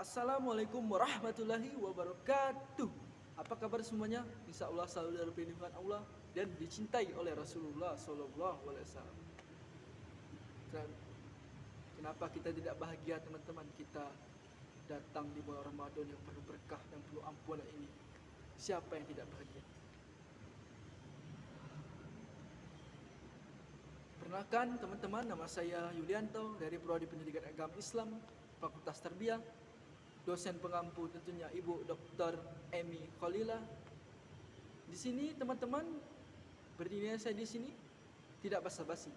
Assalamualaikum warahmatullahi wabarakatuh. Apa kabar semuanya? Insya Allah selalu dalam perlindungan Allah dan dicintai oleh Rasulullah Sallallahu Alaihi Wasallam. Kenapa kita tidak bahagia teman-teman? Kita datang di bulan Ramadan yang penuh berkah dan penuh ampunan ini. Siapa yang tidak bahagia? Perkenalkan teman-teman, nama saya Yulianto dari Prodi Pendidikan Agama Islam, Fakultas Tarbiyah. Dosen pengampu tentunya Ibu Dr. Emi Khalila. Di sini teman-teman, berdirinya saya di sini tidak basa-basi,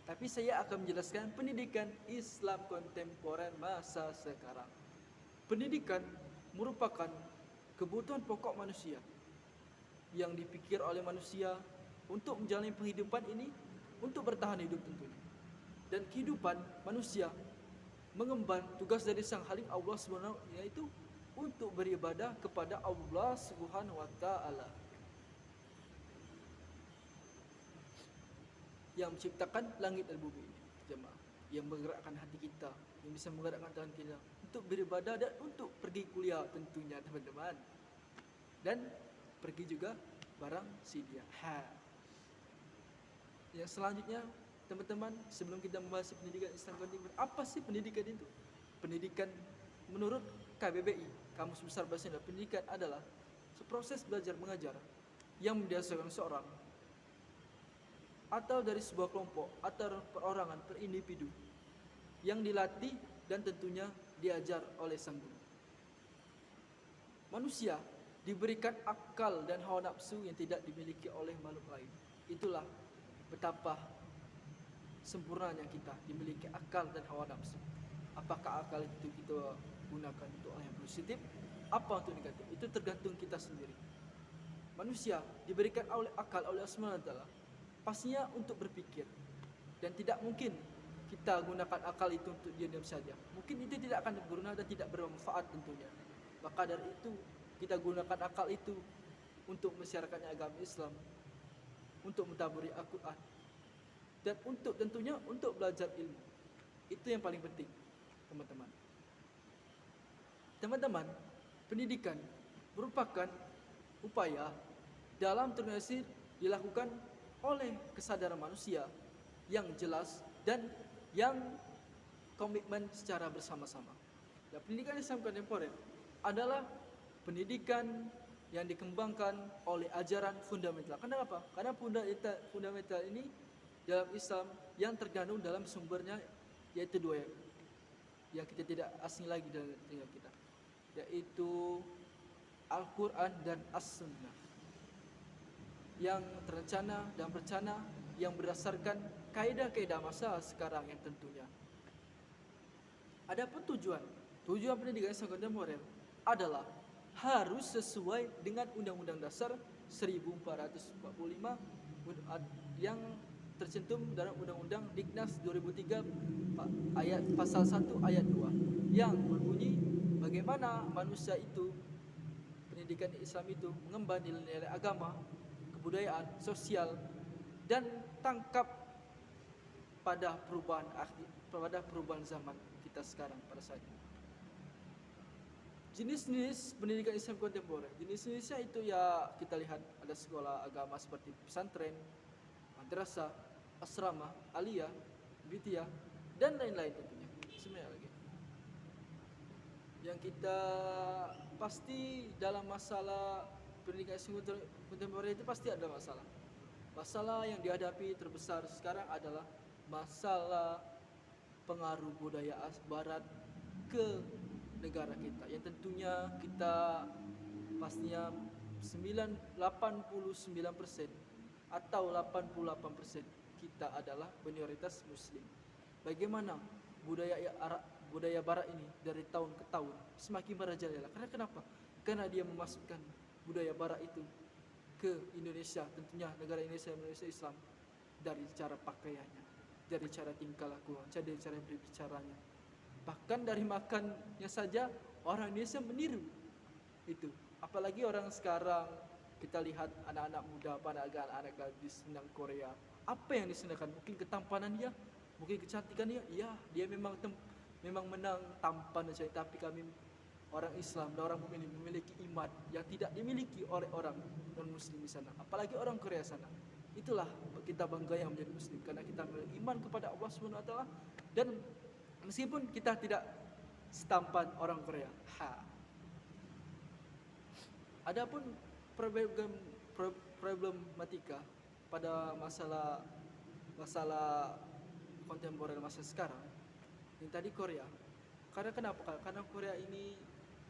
tapi saya akan menjelaskan pendidikan Islam kontemporer masa sekarang. Pendidikan merupakan kebutuhan pokok manusia yang dipikir oleh manusia untuk menjalani kehidupan ini, untuk bertahan hidup tentunya. Dan kehidupan manusia mengemban tugas dari Sang Khalik Allah Subhanahu yaitu untuk beribadah kepada Allah Subhanahu wa taala yang menciptakan langit dan bumi ini, jemaah, yang menggerakkan hati kita, yang bisa menggerakkan tangan kita untuk beribadah dan untuk pergi kuliah tentunya teman-teman, dan pergi juga barang sidia. Yang selanjutnya teman-teman, sebelum kita membahas pendidikan Islam kontemporer, apa sih pendidikan itu? Pendidikan menurut KBBI, Kamus Besar Bahasa Indonesia, pendidikan adalah proses belajar mengajar yang mendasarkan seorang atau dari sebuah kelompok atau perorangan per individu yang dilatih dan tentunya diajar oleh sang guru. Manusia diberikan akal dan hawa nafsu yang tidak dimiliki oleh makhluk lain. Itulah betapa sempurnanya kita dimiliki akal dan hawa nafsu. Apakah akal itu kita gunakan untuk hal yang positif, apa untuk negatif, itu tergantung kita sendiri. Manusia diberikan akal oleh Allah SWT pastinya untuk berpikir, dan tidak mungkin kita gunakan akal itu untuk diam-diam saja. Mungkin itu tidak akan berguna dan tidak bermanfaat tentunya. Maka dari itu kita gunakan akal itu untuk masyarakatnya agama Islam, untuk mentadaburi Al-Quran, dan untuk tentunya untuk belajar ilmu. Itu yang paling penting teman-teman. Teman-teman, pendidikan merupakan upaya dalam terorganisir dilakukan oleh kesadaran manusia yang jelas dan yang komitmen secara bersama-sama. Dan pendidikan Islam kontemporer adalah pendidikan yang dikembangkan oleh ajaran fundamental. Kenapa? Karena fundamental ini dalam Islam yang terkandung dalam sumbernya yaitu dua yang kita tidak asing lagi dalam telinga kita, yaitu Al-Quran dan As-Sunnah, yang terencana dan berencana yang berdasarkan kaidah-kaidah masa sekarang yang tentunya. Adapun tujuan pendidikan Islam kontemporer adalah harus sesuai dengan Undang-Undang Dasar 1445 yang tercantum dalam Undang-Undang Dignas 2003 ayat pasal 1 ayat 2 yang berbunyi bagaimana manusia itu, pendidikan Islam itu mengemban nilai-nilai agama, kebudayaan, sosial, dan tangkap pada perubahan zaman kita sekarang pada saat ini. Jenis-jenis pendidikan Islam kontemporer, jenis-jenisnya itu ya kita lihat ada sekolah agama seperti pesantren, madrasah, asrama, aliyah, bidiyah, dan lain-lain tentunya. Semuanya lagi. Yang kita pasti dalam masalah pendidikan Islam kontemporer itu pasti ada masalah. Masalah yang dihadapi terbesar sekarang adalah masalah pengaruh budaya Barat ke negara kita, yang tentunya kita pastinya 89% atau 88% kita adalah minoritas Muslim. Bagaimana budaya Barat ini dari tahun ke tahun semakin merajalela? Karena kenapa? Karena dia memasukkan budaya Barat itu ke Indonesia, tentunya negara Indonesia Islam, dari cara pakaiannya, dari cara tingkah laku, dari cara berbicaranya, bahkan dari makannya saja orang Indonesia meniru itu. Apalagi orang sekarang, kita lihat anak-anak muda, anak gadis senang Korea. Apa yang disenangkan? Mungkin ketampanan dia, mungkin kecantikan dia. Ya, dia memang menang tampan saja, tapi kami orang Islam dan orang mukmin memiliki iman yang tidak dimiliki oleh orang non-muslim di sana, apalagi orang Korea sana. Itulah kita bangga yang menjadi muslim karena kita memiliki iman kepada Allah Subhanahu wa taala, dan meskipun kita tidak setampan orang Korea. Adapun problematika pada masalah kontemporer masa sekarang yang tadi Korea. Karena kenapa? Karena Korea ini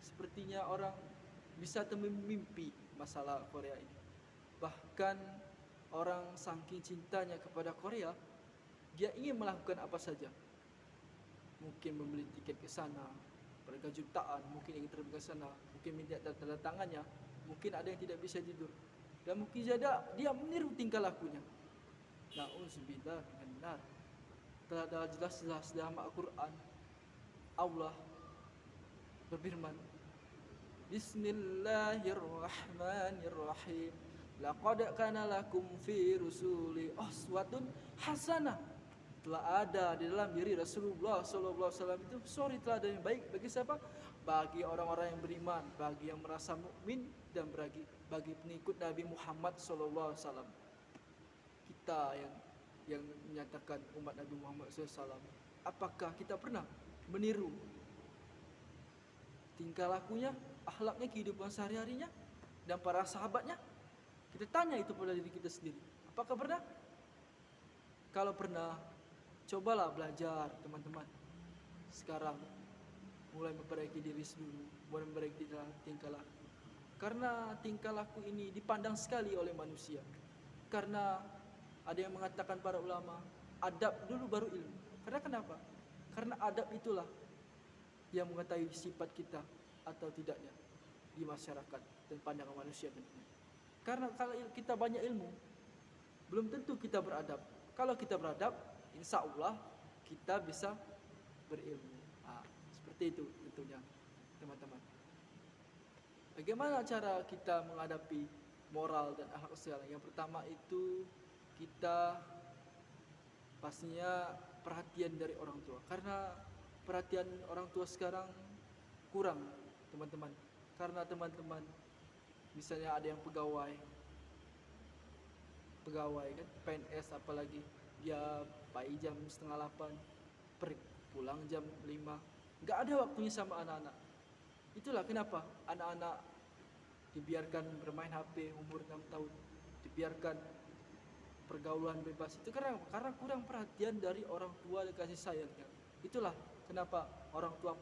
sepertinya orang bisa memimpi masalah Korea ini. Bahkan orang saking cintanya kepada Korea, dia ingin melakukan apa saja. Mungkin membeli tiket ke sana, berharga jutaan, mungkin ingin terbang ke sana, mungkin minta tanda tangannya, mungkin ada yang tidak bisa tidur, dan mungkin saja dia meniru tingkah lakunya. Na'udzubillah minan nar. Telah jelas-jelas dalam Al-Quran Allah berfirman, Bismillahirrahmanirrahim. Laqad kana lakum fi rusuli uswatun hasanah. Telah ada di dalam diri Rasulullah SAW itu suri teladan yang baik bagi siapa? Bagi orang-orang yang beriman, bagi yang merasa mukmin, dan bagi pengikut Nabi Muhammad SAW. Kita yang menyatakan umat Nabi Muhammad SAW, apakah kita pernah meniru tingkah lakunya, akhlaknya, kehidupan sehari-harinya, dan para sahabatnya? Kita tanya itu pada diri kita sendiri. Apakah pernah? Kalau pernah, cobalah belajar teman-teman. Sekarang mulai memperbaiki diri sendiri, mulai memperbaiki tingkah laku. Karena tingkah laku ini dipandang sekali oleh manusia. Karena ada yang mengatakan para ulama, adab dulu baru ilmu. Karena kenapa? Karena adab itulah yang mengetahui sifat kita atau tidaknya di masyarakat dan pandangan manusia tentunya. Karena kalau kita banyak ilmu, belum tentu kita beradab. Kalau kita beradab, insya Allah kita bisa berilmu. Seperti itu tentunya teman-teman. Bagaimana cara kita menghadapi moral dan akhlak sekarang? Yang pertama itu kita pastinya perhatian dari orang tua. Karena perhatian orang tua sekarang kurang teman-teman. Karena teman-teman misalnya ada yang pegawai kan, PNS apalagi, dia pagi jam 7:30, pulang jam 5, nggak ada waktunya sama anak-anak. Itulah kenapa anak-anak dibiarkan bermain HP umur 6 tahun, dibiarkan pergaulan bebas. Itu karena kurang perhatian dari orang tua dan kasih sayangnya. Itulah kenapa orang tua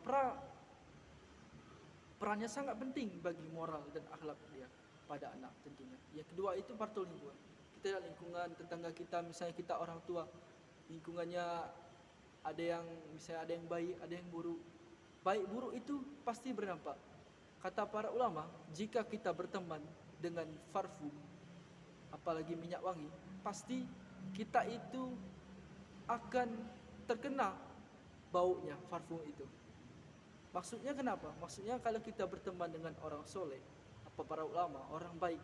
perannya sangat penting bagi moral dan akhlak dia pada anak tentunya. Yang kedua itu faktor lingkungan. Kita lihat lingkungan tetangga kita, misalnya kita orang tua, lingkungannya ada yang misalnya ada yang baik, ada yang buruk. Baik buruk itu pasti berdampak. Kata para ulama, jika kita berteman dengan parfum, apalagi minyak wangi, pasti kita itu akan terkena baunya parfum itu. Maksudnya kenapa? Maksudnya kalau kita berteman dengan orang soleh, apa para ulama, orang baik,